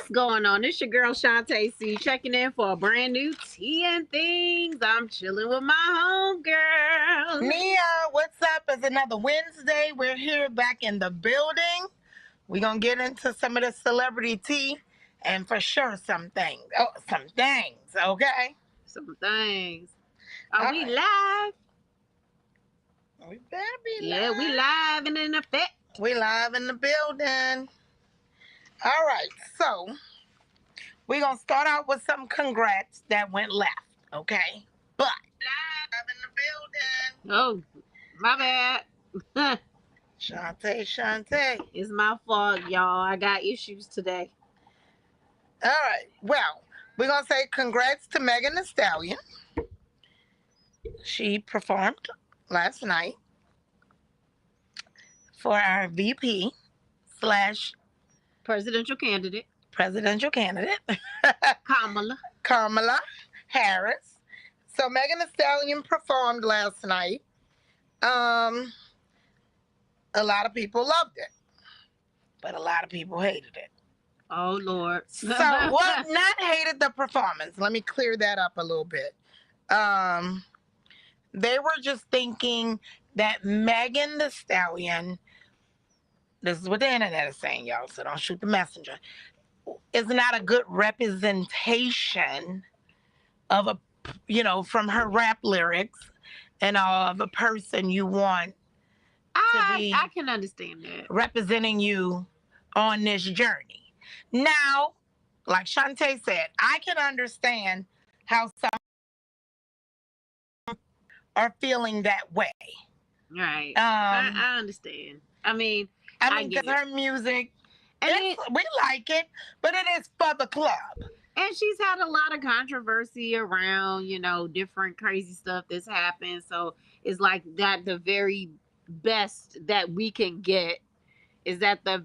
What's going on? It's your girl Shantae C checking in for a brand new Tea and Things. I'm chilling with my homegirl. Nia, what's up? It's another Wednesday. We're here back in the building. We're going to get into some of the celebrity tea and for sure some things. Oh, some things, okay? Some things. Are All we right. live? We better be Yeah, live. we live and in effect. We live in the building. All right, so we're going to start out with some congrats that went left, okay? But live in the building. Oh, my bad. Shantae. It's my fault, y'all. I got issues today. All right, well, we're going to say congrats to Megan Thee Stallion. She performed last night for our VP slash Presidential candidate, presidential candidate, Kamala. Harris. So Megan Thee Stallion performed last night. A lot of people loved it, but a lot of people hated it. Oh, Lord. So what? Not hated the performance. Let me clear that up a little bit. They were just thinking that Megan Thee Stallion, this is what the internet is saying, y'all, so don't shoot the messenger, is not a good representation of a, from her rap lyrics and of a person you want I can understand that. representing you on this journey. Now, like Shantae said, I can understand how some are feeling that way. Right. I understand. I mean, because her music, we like it, but it is for the club. And she's had a lot of controversy around, different crazy stuff that's happened. So it's like that the very best that we can get is that the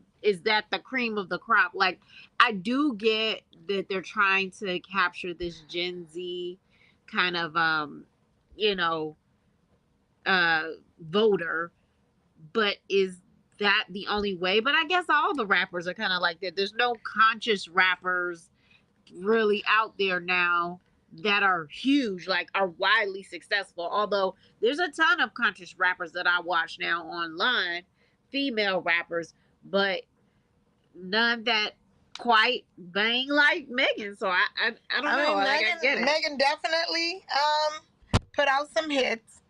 cream of the crop. Like, I do get that they're trying to capture this Gen Z kind of voter, but is that the only way? But I guess all the rappers are kind of like that. There's no conscious rappers really out there now that are huge, like are widely successful. Although there's a ton of conscious rappers that I watch now online, female rappers, but none that quite bang like Megan. So I don't know. Mean, I get it. Megan definitely put out some hits,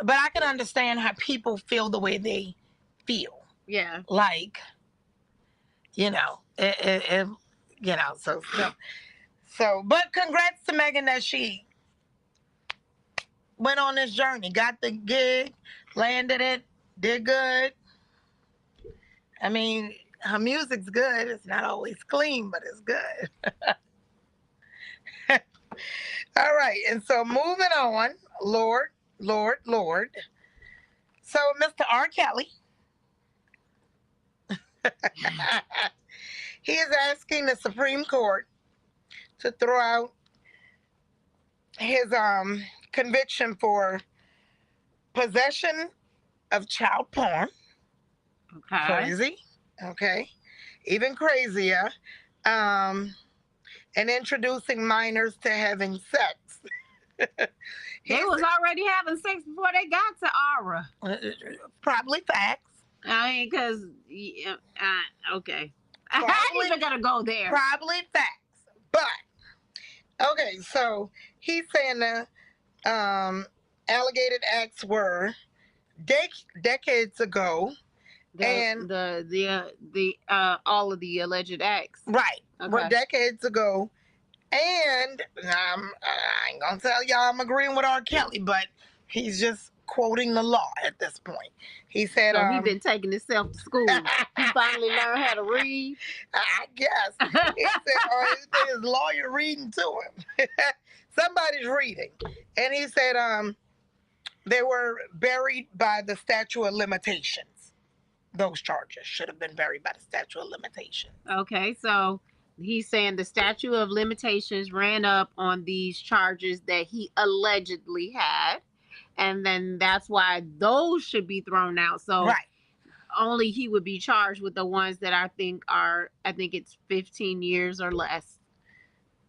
but I can understand how people feel the way they feel. Yeah. Like, so, but congrats to Megan that she went on this journey, got the gig, landed it, did good. I mean, her music's good. It's not always clean, but it's good. All right, and so moving on, Lord. So, Mr. R. Kelly, he is asking the Supreme Court to throw out his conviction for possession of child porn. Okay. Crazy. Okay. Even crazier. And introducing minors to having sex. They was already having sex before they got to Aura. Probably facts. I mean, because, okay. I ain't even gonna go there. Probably facts. But, okay, so he's saying the alleged acts were decades ago. And all of the alleged acts. Right. Okay. Were decades ago. And I ain't gonna tell y'all I'm agreeing with R. Kelly, but he's just quoting the law at this point. He said, so he's been taking himself to school. He finally learned how to read. I guess. He said, or his lawyer reading to him. Somebody's reading. And he said they were buried by the statute of limitations. Those charges should have been buried by the statute of limitations. Okay, so he's saying the statute of limitations ran up on these charges that he allegedly had, and then that's why those should be thrown out. So right. only he would be charged with the ones that I think it's 15 years or less.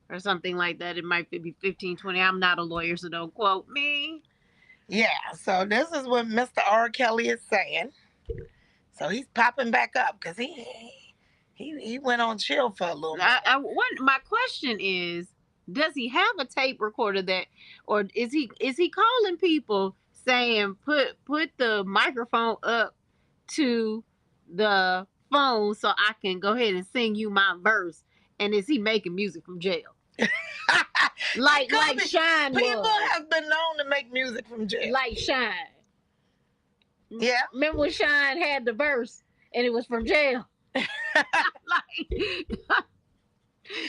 Or something like that. It might be 15, 20. I'm not a lawyer, so don't quote me. Yeah, so this is what Mr. R. Kelly is saying. So he's popping back up because he went on chill for a little bit. My question is, does he have a tape recorder or is he calling people saying put the microphone up to the phone so I can go ahead and sing you my verse? And is he making music from jail? like Shine people was. have been known to make music from jail. Like Shine. Yeah. Remember when Shine had the verse and it was from jail?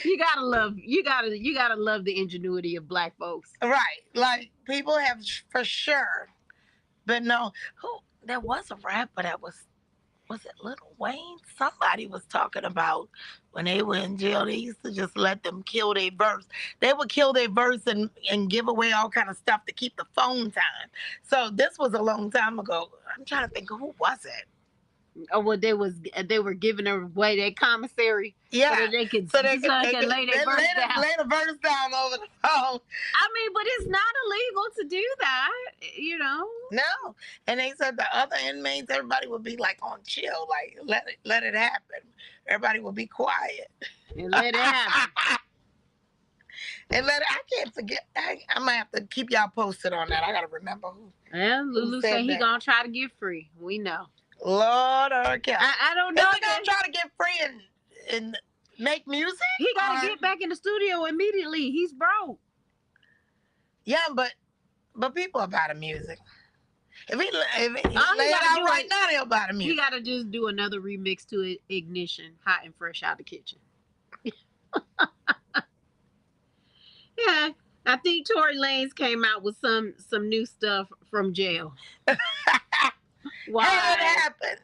You gotta love the ingenuity of Black folks. Right. Like people have for sure been known. There was a rapper that was it Lil Wayne? Somebody was talking about when they were in jail, they used to just let them kill their verse. They would kill their verse and give away all kind of stuff to keep the phone time. So this was a long time ago. I'm trying to think, who was it? Oh, well, they were giving away their commissary, yeah, so that they could lay their verse down. Lay the verse down over the phone. I mean, but it's not illegal to do that, you know. No, and they said the other inmates, everybody would be like on chill, like let it happen. Everybody would be quiet and let it happen. And I can't forget. I might have to keep y'all posted on that. I gotta remember who. Well, Lulu said he gonna try to get free. We know. Lord, okay. I don't know. Is he gonna try to get free and make music? He gotta get back in the studio immediately. He's broke. Yeah, but people are about the music. If he lay it out right now, they'll buy the music. He gotta just do another remix to Ignition, Hot and Fresh Out the Kitchen. Yeah, I think Tory Lanez came out with some new stuff from jail. Why? Hey, it happens.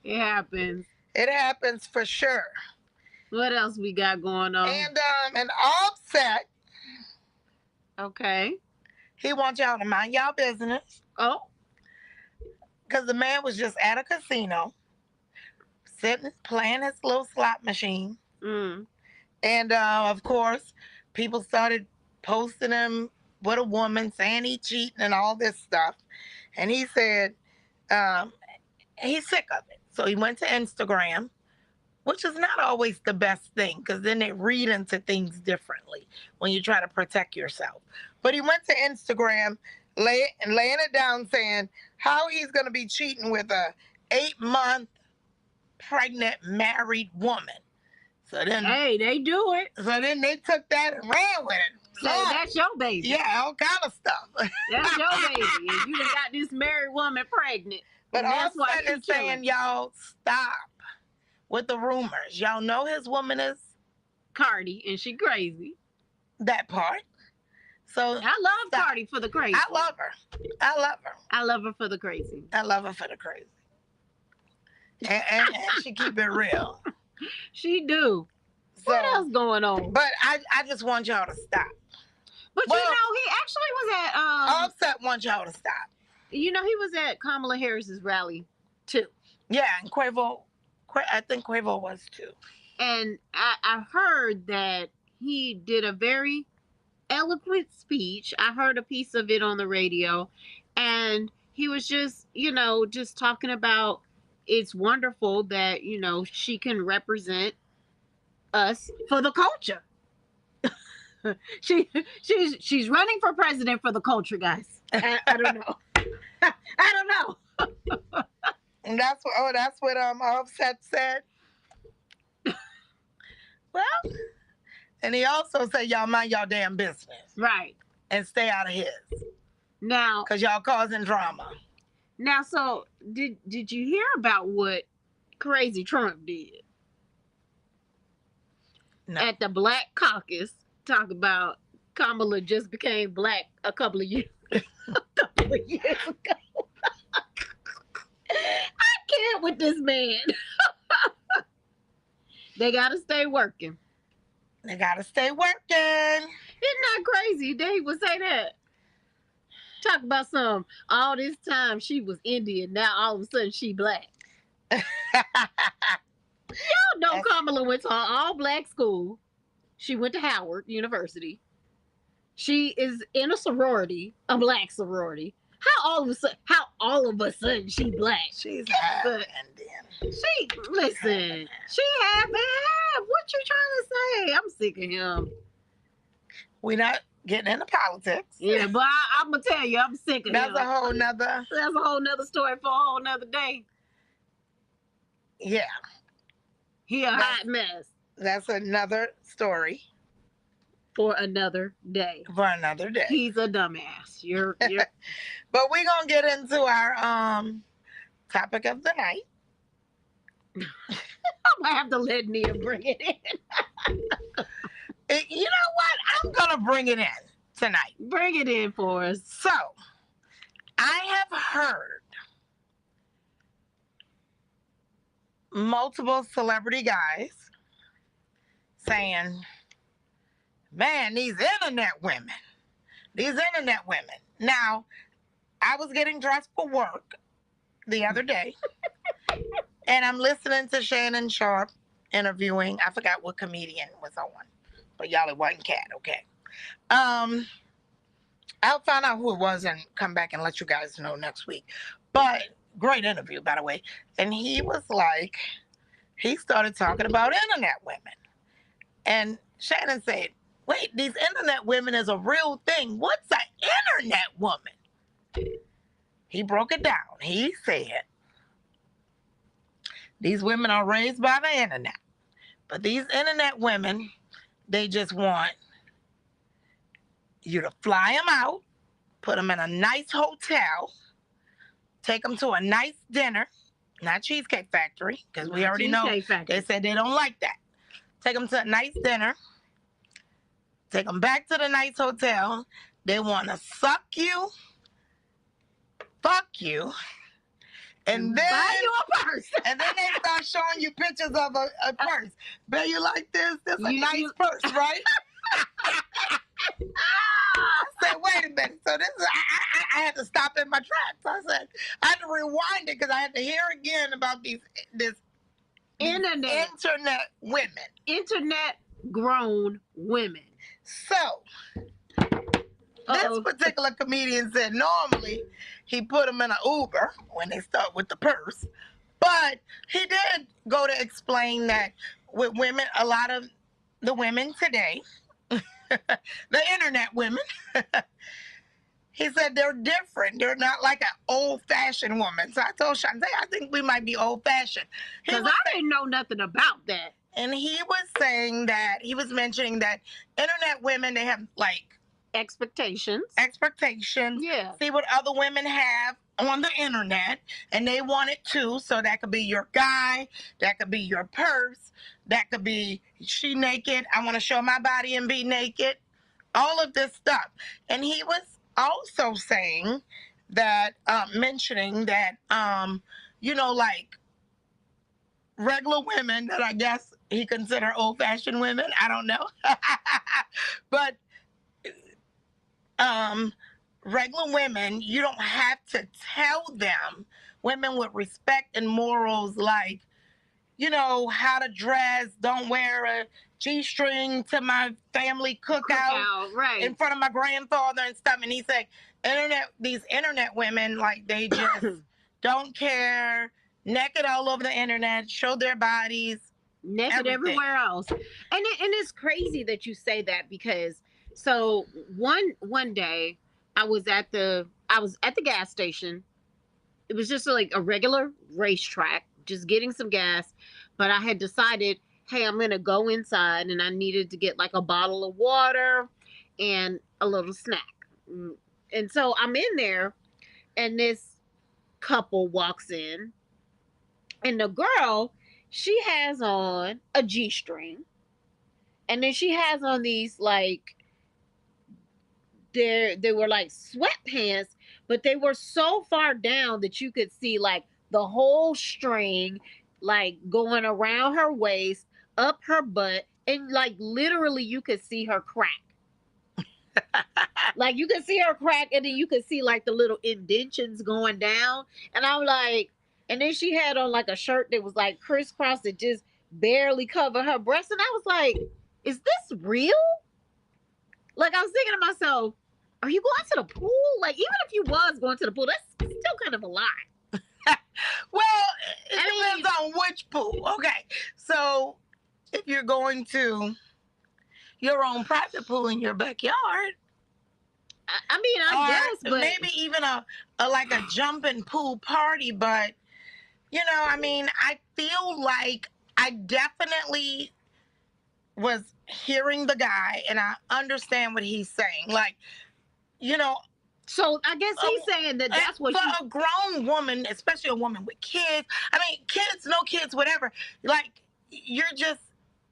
It happens. It happens for sure. What else we got going on? And an Offset. Okay. He wants y'all to mind y'all business. Oh. Because the man was just at a casino, sitting, playing his little slot machine. Mm. And, of course, people started posting him with a woman, saying he cheating and all this stuff. And he said he's sick of it. So he went to Instagram, which is not always the best thing, because then they read into things differently when you try to protect yourself. But he went to Instagram, laying it down, saying how he's going to be cheating with a 8-month pregnant married woman. So then, hey, they do it. So then they took that and ran with it. So that's your baby. Yeah, all kind of stuff. That's your baby. And you done got this married woman pregnant. But that's why he's saying, y'all stop with the rumors. Y'all know his woman is Cardi, and she crazy. That part. So I love Cardi for the crazy. I love her. I love her for the crazy. I love her for the crazy. And she keep it real. She do. So, what else going on? But I just want y'all to stop. But you know, he actually was at Offset wants y'all to stop. You know, he was at Kamala Harris's rally too. Yeah, and Quavo, I think Quavo was too. And I heard that he did a very eloquent speech. I heard a piece of it on the radio, and he was just talking about it's wonderful that, she can represent us for the culture. She's running for president for the culture, guys. I don't know. I don't know. And that's what Offset said. Well, and he also said y'all mind y'all damn business. Right. And stay out of his. Now, because y'all causing drama. Now, so did you hear about what Crazy Trump did? No. At the Black Caucus, talk about Kamala just became black a couple of years ago. I can't with this man. They gotta stay working. They gotta stay working. Isn't that crazy? They would say that. Talk about all this time she was Indian, now all of a sudden she black. Y'all know Kamala went to an all-black school. She went to Howard University. She is in a sorority, a black sorority. How all of a sudden she black? She's half Indian. She listen. She half and half. What you trying to say? I'm sick of him. We not getting into politics. Yeah, but I'm gonna tell you, I'm sick of him. That's a whole nother story for a whole nother day. Yeah. He a hot mess. That's another story. For another day. For another day. He's a dumbass. You're But we're gonna get into our topic of the night. I'm gonna have to let Nia bring it in. You know what? I'm gonna bring it in tonight. Bring it in for us. So, I have heard multiple celebrity guys saying, man, these internet women. Now, I was getting dressed for work the other day, and I'm listening to Shannon Sharpe interviewing, I forgot what comedian was on, but y'all, it wasn't Cat, okay. I'll find out who it was and come back and let you guys know next week. But great interview, by the way. And he was like, he started talking about internet women. And Shannon said, wait, these internet women is a real thing. What's an internet woman? He broke it down. He said, these women are raised by the internet. But these internet women, they just want you to fly them out, put them in a nice hotel, take them to a nice dinner, not Cheesecake Factory, because we already know they said they don't like that. Take them to a nice dinner, take them back to the nice hotel. They want to suck you, fuck you, and then buy you a purse. And then they start showing you pictures of a purse. Bet you like this? This a nice purse, right? I said, wait a minute. So this is, I had to stop in my tracks. I said, I had to rewind it because I had to hear again about these internet women. Internet grown women. So, this particular comedian said normally he put them in an Uber when they start with the purse. But he did go to explain that with women, a lot of the women today, the internet women, he said they're different. They're not like an old-fashioned woman. So I told Shantae, I think we might be old-fashioned. Because I didn't know nothing about that. And he was saying that, he was mentioning that internet women, they have like expectations. Yeah. See what other women have on the internet, and they want it too. So that could be your guy, that could be your purse, that could be she naked, I want to show my body and be naked, all of this stuff. And he was also saying that, mentioning that, you know, like regular women that I guess he consider old-fashioned women, I don't know, but regular women, you don't have to tell them, women with respect and morals, like, you know, how to dress, don't wear a G-string to my family cookout right, in front of my grandfather and stuff. And he said, these internet women, like, they just don't care, naked all over the internet, show their bodies. Naked everywhere else. And it's crazy that you say that, because so one day I was at the gas station. It was just like a regular racetrack, just getting some gas. But I had decided, hey, I'm going to go inside, and I needed to get like a bottle of water and a little snack. And so I'm in there, and this couple walks in, and the girl, she has on a G-string, and then she has on these like, they were like sweatpants, but they were so far down that you could see like the whole string, like going around her waist, up her butt, and like literally you could see her crack. Like you could see her crack, and then you could see like the little indentions going down. And I'm like, And then she had on like a shirt that was like crisscross that just barely covered her breasts. And I was like, is this real? Like, I was thinking to myself, are you going to the pool? Like, even if you was going to the pool, that's still kind of a lot. Well, it depends on which pool. Okay. So if you're going to your own private pool in your backyard, I guess, but maybe even a like a jumping pool party. But I feel like I definitely was hearing the guy, and I understand what he's saying. Like, so I guess he's saying that that's what for a grown woman, especially a woman with kids. I mean, kids, no kids, whatever. Like, you're just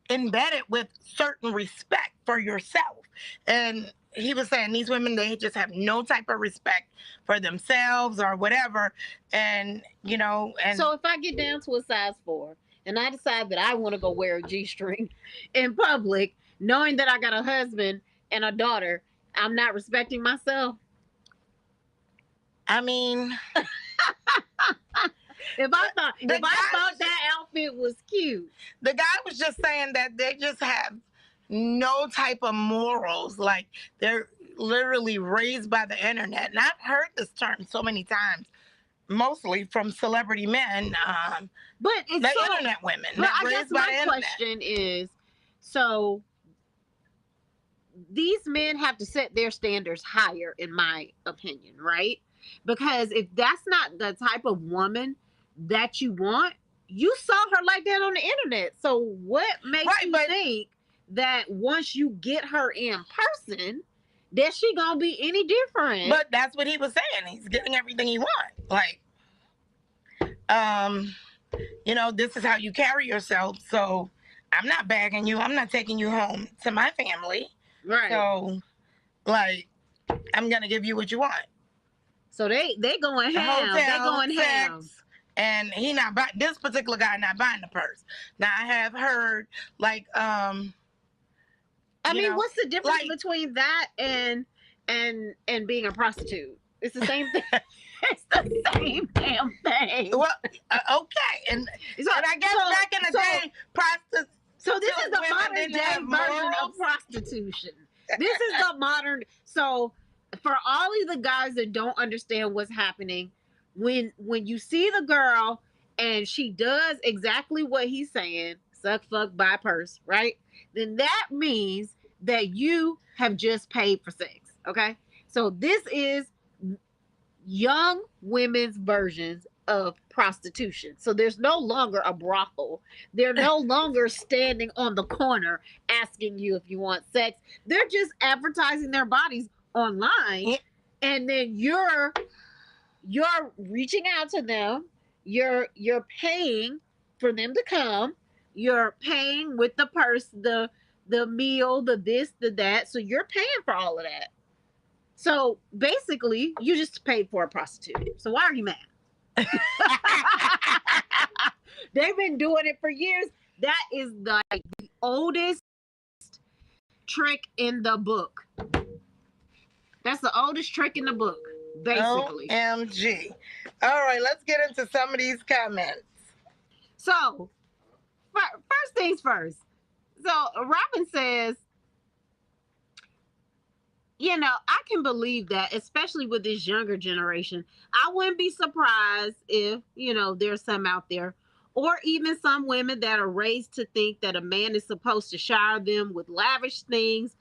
embedded with certain respect for yourself. And he was saying these women, they just have no type of respect for themselves or whatever. And so if I get down to a size 4 and I decide that I want to go wear a G-string in public, knowing that I got a husband and a daughter, I'm not respecting myself. I mean, if I thought that outfit was cute, the guy was just saying that they just have no type of morals. Like, they're literally raised by the internet. And I've heard this term so many times, mostly from celebrity men, but it's the internet women. But I guess my question is, so these men have to set their standards higher, in my opinion, right? Because if that's not the type of woman that you want, you saw her like that on the internet. So what makes you think that once you get her in person, that she gonna be any different? But that's what he was saying. He's getting everything he wants. Like, this is how you carry yourself. So I'm not bagging you. I'm not taking you home to my family. Right. So, like, I'm gonna give you what you want. So they going ham. They going ham. And he not buying, this particular guy not buying the purse. Now I have heard, like, I mean, what's the difference between that and being a prostitute? It's the same thing. It's the same damn thing. Well, okay, and I guess back in the day, prostitutes. So this is the modern day version of prostitution. This is the modern. So for all of the guys that don't understand what's happening, when you see the girl and she does exactly what he's saying, suck, fuck, buy purse, right? Then that means that you have just paid for sex, okay? So this is young women's versions of prostitution. So there's no longer a brothel. They're no longer standing on the corner asking you if you want sex. They're just advertising their bodies online, and then you're reaching out to them. You're paying for them to come. You're paying with the purse, the meal, the this, the that. So you're paying for all of that. So basically, you just paid for a prostitute. So why are you mad? They've been doing it for years. That is the oldest trick in the book. That's the oldest trick in the book, basically. OMG. All right, let's get into some of these comments. So, first things first. So, Robin says, I can believe that, especially with this younger generation. I wouldn't be surprised if, there's some out there, or even some women that are raised to think that a man is supposed to shower them with lavish things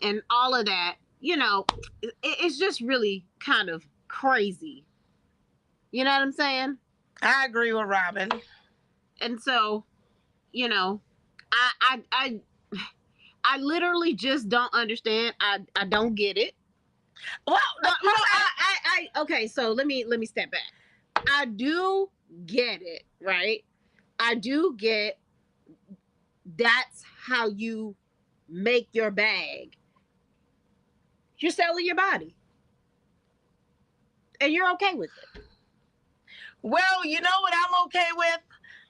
and all of that. It's just really kind of crazy. You know what I'm saying? I agree with Robin. And so, I literally just don't understand. I don't get it. Well, okay, so let me step back. I do get it, right? I do get that's how you make your bag. You're selling your body. And you're okay with it. Well, you know what I'm okay with?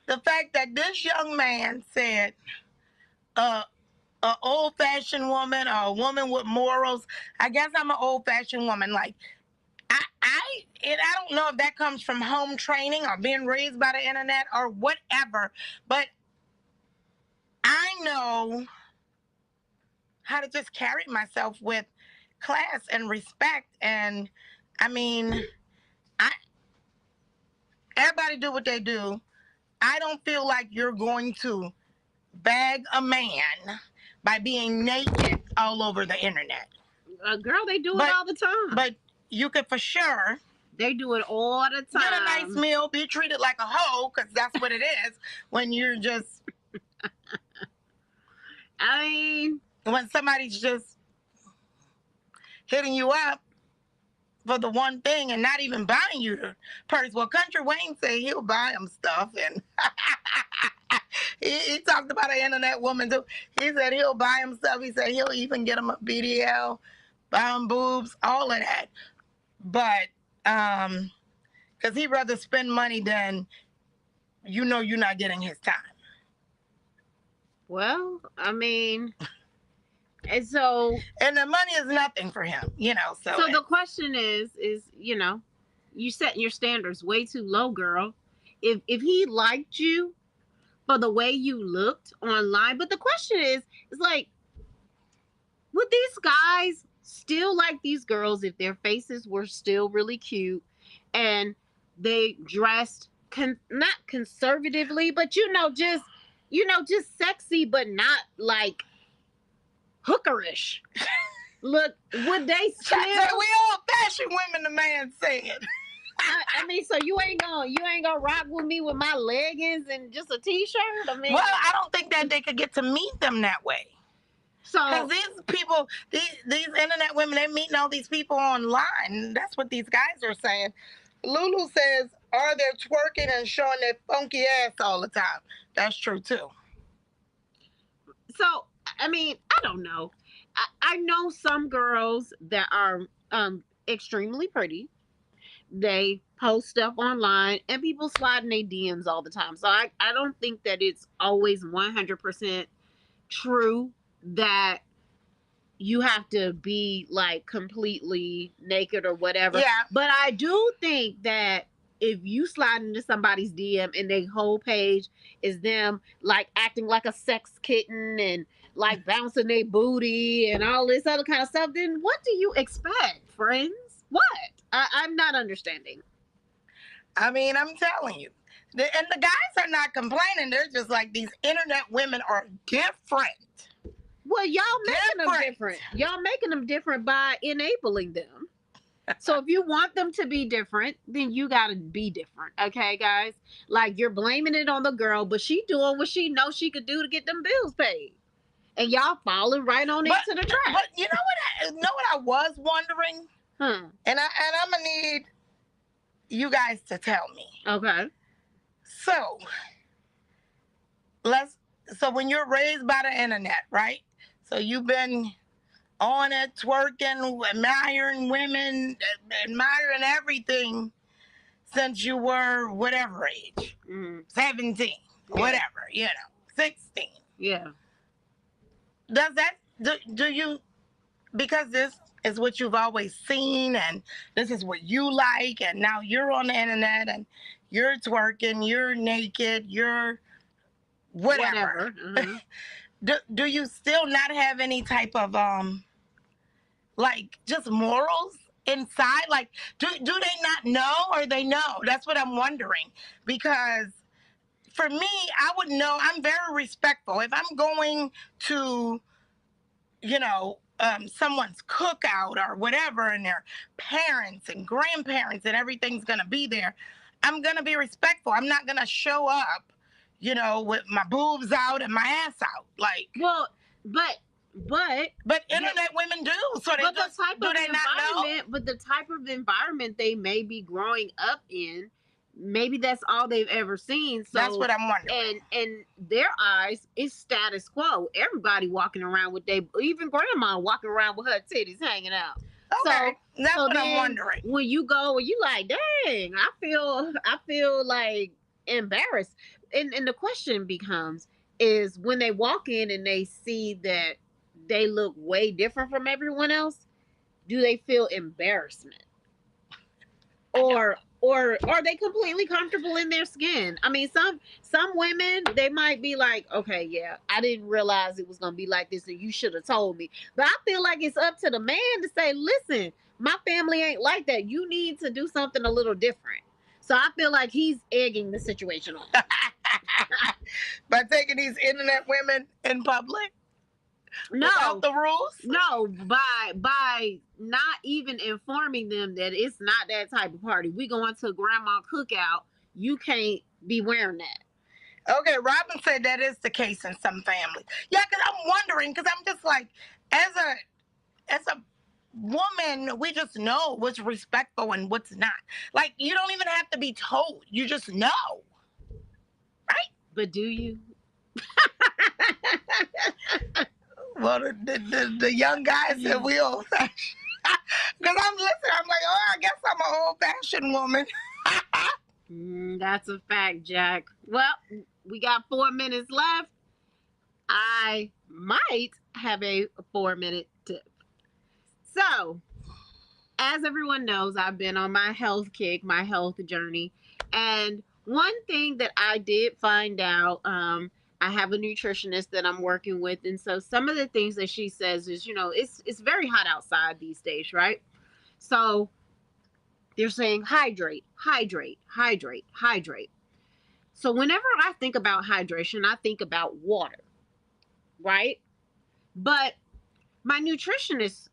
The fact that this young man said, an old-fashioned woman or a woman with morals. I guess I'm an old-fashioned woman. Like, And I don't know if that comes from home training or being raised by the internet or whatever, but I know how to just carry myself with class and respect. And I mean, everybody do what they do. I don't feel like you're going to bag a man by being naked all over the internet. Girl, they do it all the time. But you could for sure. They do it all the time. Get a nice meal, be treated like a hoe, because that's what it is when you're just... I mean... When somebody's just hitting you up for the one thing and not even buying you the purse. Well, Country Wayne said he'll buy him stuff, and he talked about an internet woman too. He said he'll buy him stuff. He said he'll even get him a BDL, buy him boobs, all of that. But because he'd rather spend money than you're not getting his time. Well, I mean... And the money is nothing for him, So the question is, you set your standards way too low, girl. If he liked you for the way you looked online, but the question is like, would these guys still like these girls if their faces were still really cute and they dressed not conservatively, but just sexy, but not like hookerish? Look, would they still... We all fashion women, the man said. I mean, so you ain't gonna rock with me with my leggings and just a t-shirt? I mean, well, I don't think that they could get to meet them that way. So, because these people, these internet women, they're meeting all these people online. That's what these guys are saying. Lulu says, are they twerking and showing their funky ass all the time? That's true too. So, I mean, I don't know. I know some girls that are extremely pretty. They post stuff online and people slide in their DMs all the time. So I don't think that it's always 100% true that you have to be like completely naked or whatever. Yeah. But I do think that if you slide into somebody's DM and their whole page is them like acting like a sex kitten and like bouncing their booty and all this other kind of stuff, then what do you expect, friends? What? I'm not understanding. I mean, I'm telling you. And the guys are not complaining. They're just like, these internet women are different. Well, y'all making them different. Y'all making them different by enabling them. So if you want them to be different, then you got to be different. Okay, guys? Like, you're blaming it on the girl, but she doing what she knows she could do to get them bills paid. And y'all falling right on into the trap. But you know what I was wondering? And I'm gonna need you guys to tell me. Okay. So when you're raised by the internet, right? So you've been on it, twerking, admiring women, admiring everything since you were whatever age, 17, whatever, 16. Yeah. Does that, do you, because this is what you've always seen and this is what you like, and now you're on the internet and you're twerking, you're naked, you're whatever. Do you still not have any type of, like, just morals inside? Like, do they not know, or they know? That's what I'm wondering. Because for me, I would know. I'm very respectful. If I'm going to, someone's cookout or whatever, and their parents and grandparents and everything's going to be there, I'm going to be respectful. I'm not going to show up, with my boobs out and my ass out. Like, well, but internet women do. So they just, do they not know? But the type of environment they may be growing up in, maybe that's all they've ever seen. So that's what I'm wondering. And their eyes is status quo. Everybody walking around with even grandma walking around with her titties hanging out. Okay, so that's what I'm wondering. When you go, you like, dang, I feel like embarrassed. And the question becomes, is when they walk in and they see that they look way different from everyone else, do they feel embarrassment? or are they completely comfortable in their skin? I mean, some women, they might be like, okay, yeah, I didn't realize it was gonna be like this, and you should have told me. But I feel like it's up to the man to say, listen, my family ain't like that. You need to do something a little different. So I feel like he's egging the situation on. By taking these internet women in public? No, without the rules? No, by not even informing them that it's not that type of party. We going to grandma cookout. You can't be wearing that. Okay, Robin said that is the case in some families. Yeah, because I'm wondering, because I'm just like, as a woman, we just know what's respectful and what's not. Like, you don't even have to be told. You just know. Right? But do you? Well, the young guys said we old fashioned. Because I'm listening, I'm like, oh, I guess I'm an old fashioned woman. That's a fact, Jack. Well, we got 4 minutes left. I might have a 4-minute tip. So, as everyone knows, I've been on my health kick, my health journey. And one thing that I did find out, I have a nutritionist that I'm working with. And so some of the things that she says is, it's very hot outside these days, right? So they're saying hydrate, hydrate, hydrate, hydrate. So whenever I think about hydration, I think about water, right? But my nutritionist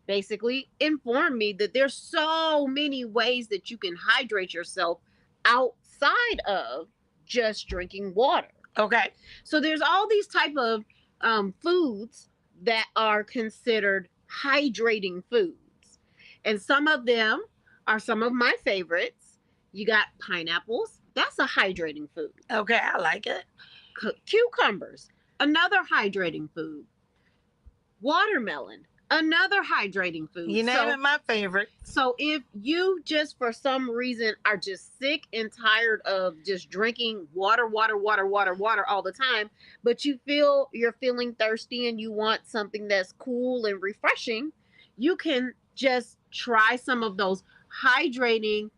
basically informed me that there's so many ways that you can hydrate yourself outside of just drinking water. Okay. So there's all these type of foods that are considered hydrating foods. And some of them are some of my favorites. You got pineapples. That's a hydrating food. Okay, I like it. Cucumbers, another hydrating food. Watermelon, another hydrating food. You name it, my favorite. So if you just for some reason are just sick and tired of just drinking water all the time, but you're feeling thirsty and you want something that's cool and refreshing, you can just try some of those hydrating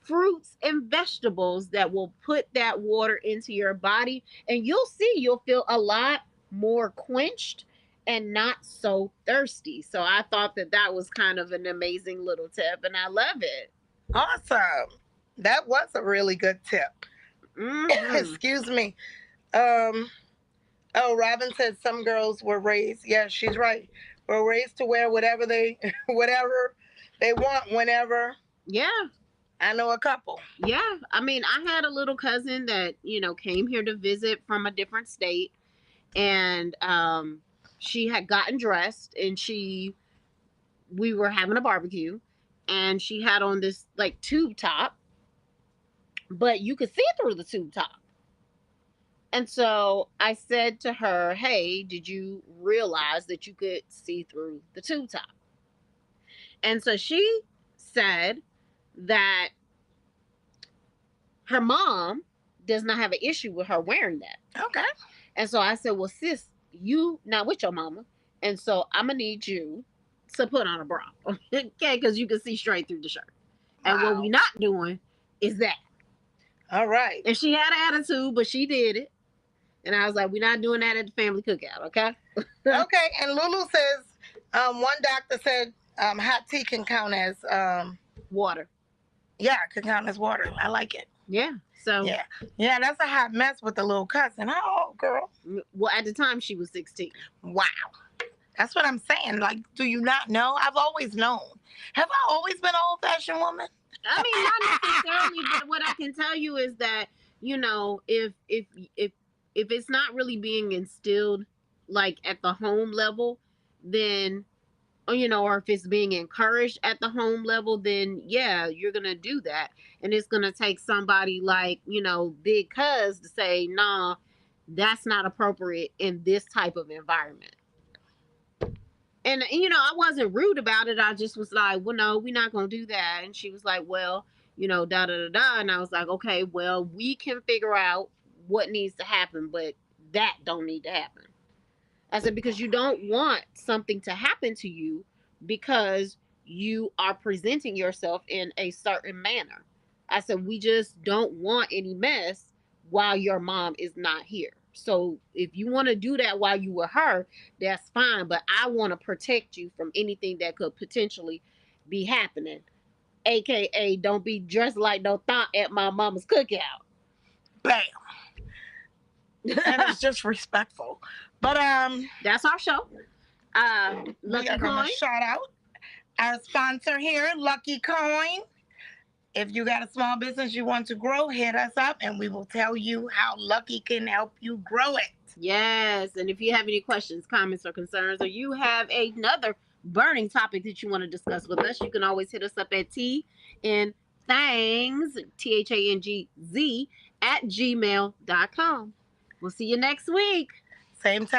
fruits and vegetables that will put that water into your body, and you'll feel a lot more quenched and not so thirsty. So I thought that was kind of an amazing little tip, and I love it. Awesome. That was a really good tip. Excuse me. Robin said some girls were raised. Yeah, she's right. Were raised to wear whatever they want whenever. Yeah. I know a couple. Yeah. I mean, I had a little cousin that, came here to visit from a different state, and she had gotten dressed, and we were having a barbecue, and she had on this like tube top, but you could see through the tube top. And so I said to her, hey, did you realize that you could see through the tube top? And so she said that her mom does not have an issue with her wearing that. Okay. And so I said, well, sis, you not with your mama, and so I'm gonna need you to put on a bra, okay? Because you can see straight through the shirt. And what we not doing is that. All right. And she had an attitude, but she did it. And I was like, we're not doing that at the family cookout, okay? Okay. And Lulu says, one doctor said hot tea can count as water. Yeah, it can count as water. I like it. Yeah. So yeah, that's a hot mess with the little cousin. How old, girl? Well, at the time she was 16. Wow. That's what I'm saying. Like, do you not know? I've always known. Have I always been an old-fashioned woman? I mean, not necessarily, but what I can tell you is that, if it's not really being instilled like at the home level, then or if it's being encouraged at the home level, then yeah, you're going to do that. And it's going to take somebody like, Big Cuz to say, nah, that's not appropriate in this type of environment. And, I wasn't rude about it. I just was like, well, no, we're not going to do that. And she was like, well, da-da-da-da. And I was like, okay, well, we can figure out what needs to happen, but that don't need to happen. I said, because you don't want something to happen to you because you are presenting yourself in a certain manner. I said, we just don't want any mess while your mom is not here. So if you want to do that while you with her, that's fine. But I want to protect you from anything that could potentially be happening. AKA, don't be dressed like no thought at my mama's cookout. Bam. And it's just respectful. But that's our show. We are gonna shout out our sponsor here, Lucky Coin. If you got a small business you want to grow, hit us up and we will tell you how Lucky can help you grow it. Yes, and if you have any questions, comments, or concerns, or you have another burning topic that you want to discuss with us, you can always hit us up at TNThangz, THANGZ, @gmail.com. We'll see you next week. Same time.